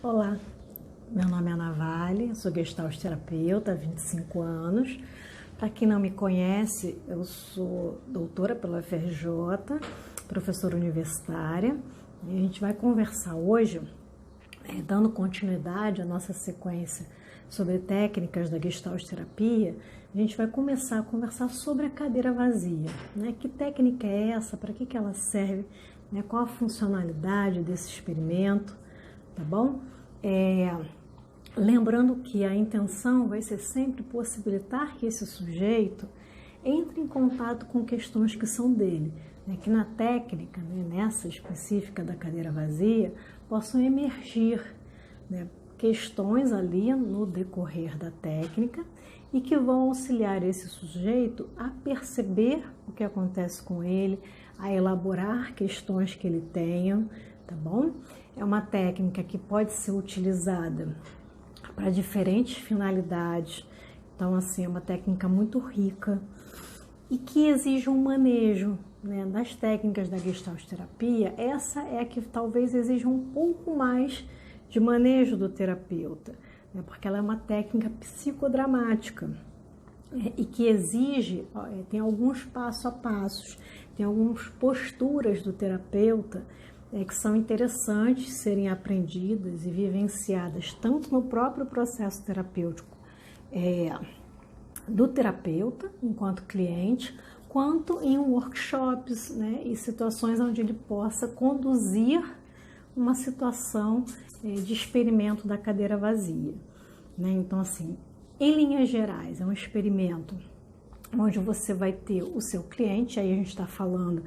Olá, meu nome é Ana Vale, sou gestalt terapeuta há 25 anos. Para quem não me conhece, eu sou doutora pela UFRJ, professora universitária. E a gente vai conversar hoje, dando continuidade à nossa sequência sobre técnicas da gestalt terapia. A gente vai começar a conversar sobre a cadeira vazia, né? Que técnica é essa? Para que ela serve? Né? Qual a funcionalidade desse experimento? Tá bom? Lembrando que a intenção vai ser sempre possibilitar que esse sujeito entre em contato com questões que são dele, né? Que na técnica, né, nessa específica da cadeira vazia, possam emergir, né, questões ali no decorrer da técnica e que vão auxiliar esse sujeito a perceber o que acontece com ele, a elaborar questões que ele tenha, tá bom? É uma técnica que pode ser utilizada para diferentes finalidades. Então, assim, é uma técnica muito rica e que exige um manejo, né? Das técnicas da gestalt terapia, essa é a que talvez exija um pouco mais de manejo do terapeuta, né? Porque ela é uma técnica psicodramática e que exige, tem alguns passo a passos, tem algumas posturas do terapeuta que são interessantes serem aprendidas e vivenciadas tanto no próprio processo terapêutico do terapeuta, enquanto cliente, quanto em workshops, né, e situações onde ele possa conduzir uma situação de experimento da cadeira vazia, né? Então, assim, em linhas gerais, é um experimento onde você vai ter o seu cliente, aí a gente está falando,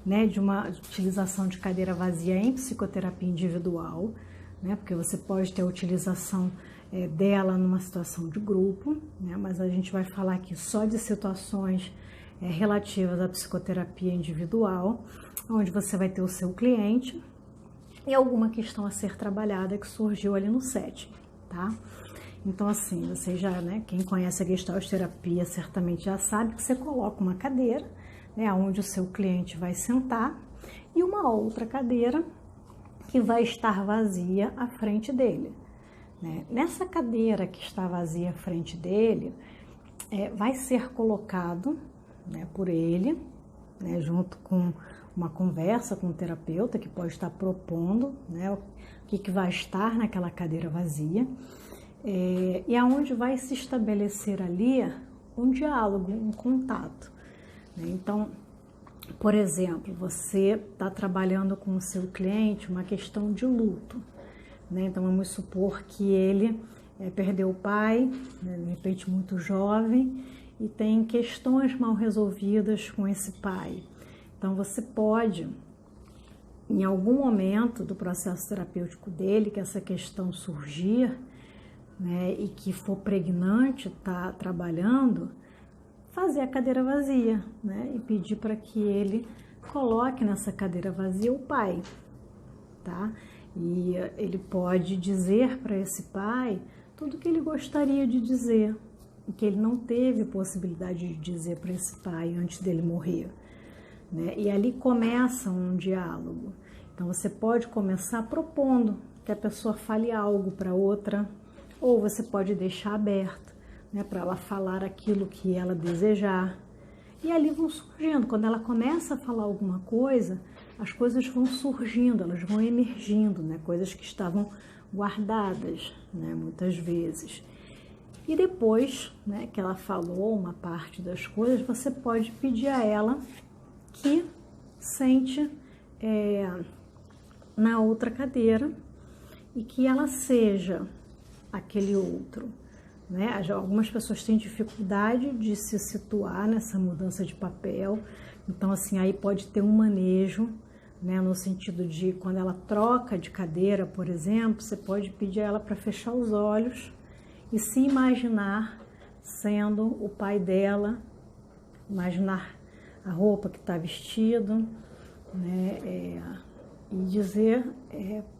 né, de uma utilização de cadeira vazia em psicoterapia individual, né, porque você pode ter a utilização dela numa situação de grupo, né, mas a gente vai falar aqui só de situações relativas à psicoterapia individual, onde você vai ter o seu cliente e alguma questão a ser trabalhada que surgiu ali no setting, tá? Então, assim, você já, né, quem conhece a gestalt terapia certamente já sabe que você coloca uma cadeira, né, onde o seu cliente vai sentar, e uma outra cadeira que vai estar vazia à frente dele, né? Nessa cadeira que está vazia à frente dele, vai ser colocado, né, por ele, né, junto com uma conversa com o terapeuta que pode estar propondo, né, o que vai estar naquela cadeira vazia, e aonde vai se estabelecer ali um diálogo, um contato. Então, por exemplo, você está trabalhando com o seu cliente uma questão de luto, né? Então, vamos supor que ele perdeu o pai, né, de repente muito jovem, e tem questões mal resolvidas com esse pai. Então, você pode, em algum momento do processo terapêutico dele, que essa questão surgir, né, e que for pregnante estar trabalhando, fazer a cadeira vazia, né, e pedir para que ele coloque nessa cadeira vazia o pai, tá? E ele pode dizer para esse pai tudo o que ele gostaria de dizer, e que ele não teve possibilidade de dizer para esse pai antes dele morrer, né? E ali começa um diálogo. Então você pode começar propondo que a pessoa fale algo para outra, ou você pode deixar aberto, né, para ela falar aquilo que ela desejar. E ali vão surgindo, quando ela começa a falar alguma coisa, as coisas vão surgindo, elas vão emergindo, né, coisas que estavam guardadas, né, muitas vezes. E depois, né, que ela falou uma parte das coisas, você pode pedir a ela que sente na outra cadeira e que ela seja aquele outro, né? Algumas pessoas têm dificuldade de se situar nessa mudança de papel, então, assim, aí pode ter um manejo, né, no sentido de quando ela troca de cadeira, por exemplo, você pode pedir a ela para fechar os olhos e se imaginar sendo o pai dela, imaginar a roupa que está vestido, né, e dizer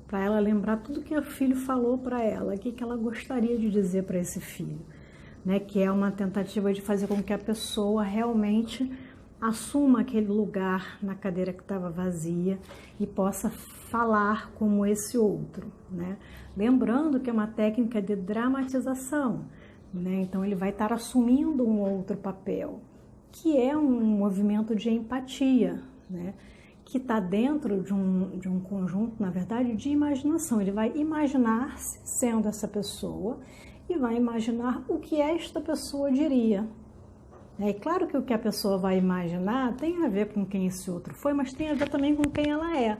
para ela lembrar tudo que o filho falou para ela, o que ela gostaria de dizer para esse filho, né, que é uma tentativa de fazer com que a pessoa realmente assuma aquele lugar na cadeira que estava vazia e possa falar como esse outro, né? Lembrando que é uma técnica de dramatização, né? Então ele vai estar assumindo um outro papel, que é um movimento de empatia, né? Que está dentro de um conjunto, na verdade, de imaginação. Ele vai imaginar-se sendo essa pessoa e vai imaginar o que esta pessoa diria. É claro que o que a pessoa vai imaginar tem a ver com quem esse outro foi, mas tem a ver também com quem ela é,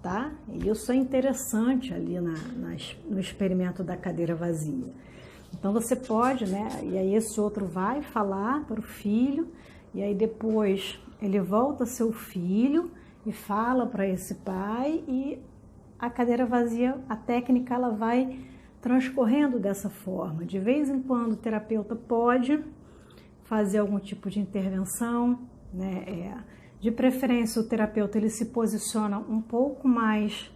tá? E isso é interessante ali no experimento da cadeira vazia. Então você pode, né? E aí esse outro vai falar para o filho, e aí depois ele volta a ser o filho e fala para esse pai, e a cadeira vazia, a técnica, ela vai transcorrendo dessa forma. De vez em quando o terapeuta pode fazer algum tipo de intervenção, né? De preferência o terapeuta ele se posiciona um pouco mais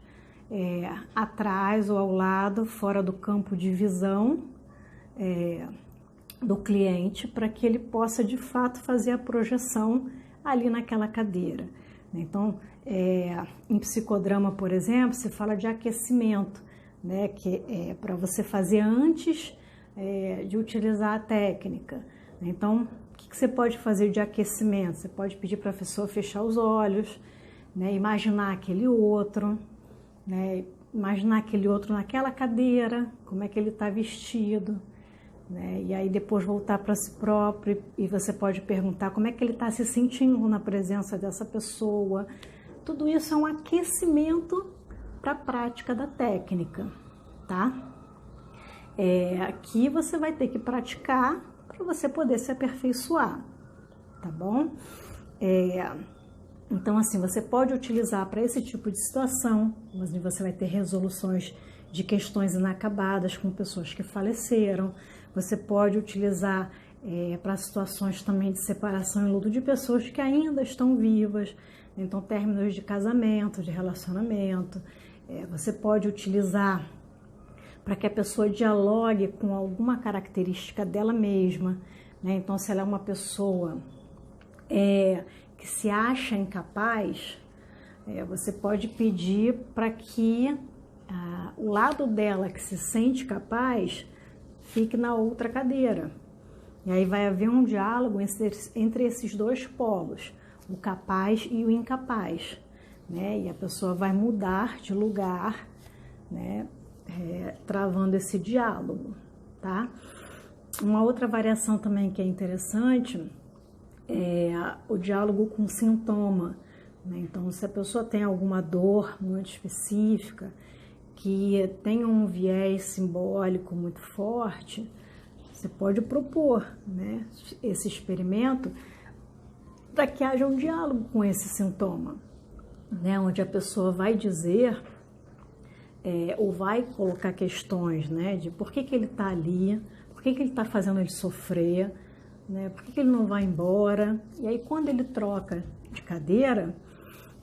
atrás ou ao lado, fora do campo de visão do cliente, para que ele possa de fato fazer a projeção ali naquela cadeira. Então, em psicodrama, por exemplo, se fala de aquecimento, né? Que é para você fazer antes de utilizar a técnica. Então, o que você pode fazer de aquecimento? Você pode pedir para a pessoa fechar os olhos, né? Imaginar aquele outro, né? Imaginar aquele outro naquela cadeira, como é que ele está vestido, né? E aí depois voltar para si próprio, e você pode perguntar como é que ele está se sentindo na presença dessa pessoa. Tudo isso é um aquecimento para a prática da técnica, tá? Aqui você vai ter que praticar para você poder se aperfeiçoar, tá bom? Então, assim, você pode utilizar para esse tipo de situação, onde você vai ter resoluções de questões inacabadas com pessoas que faleceram. Você pode utilizar para situações também de separação e luto de pessoas que ainda estão vivas, então términos de casamento, de relacionamento. Você pode utilizar para que a pessoa dialogue com alguma característica dela mesma, né? Então, se ela é uma pessoa que se acha incapaz, você pode pedir para que o lado dela que se sente capaz fique na outra cadeira. E aí vai haver um diálogo entre esses dois polos, o capaz e o incapaz, né? E a pessoa vai mudar de lugar, né? Travando esse diálogo, tá? Uma outra variação também que é interessante é o diálogo com sintoma, né? Então, se a pessoa tem alguma dor muito específica, que tem um viés simbólico muito forte, você pode propor, né, esse experimento para que haja um diálogo com esse sintoma, né, onde a pessoa vai dizer ou vai colocar questões, né, de por que ele está ali, por que ele está fazendo ele sofrer, né, por que ele não vai embora. E aí, quando ele troca de cadeira,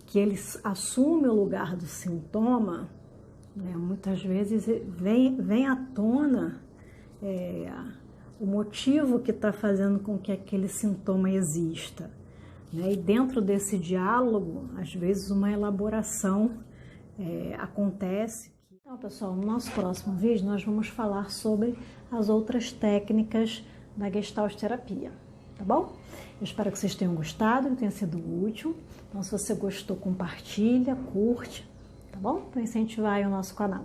que ele assume o lugar do sintoma, né, muitas vezes vem à tona o motivo que está fazendo com que aquele sintoma exista, né? E dentro desse diálogo, às vezes uma elaboração acontece. Então, pessoal, no nosso próximo vídeo nós vamos falar sobre as outras técnicas da Gestalt terapia, tá bom? Eu espero que vocês tenham gostado, que tenha sido útil. Então, se você gostou, compartilha, curte, tá bom? Para incentivar aí o nosso canal.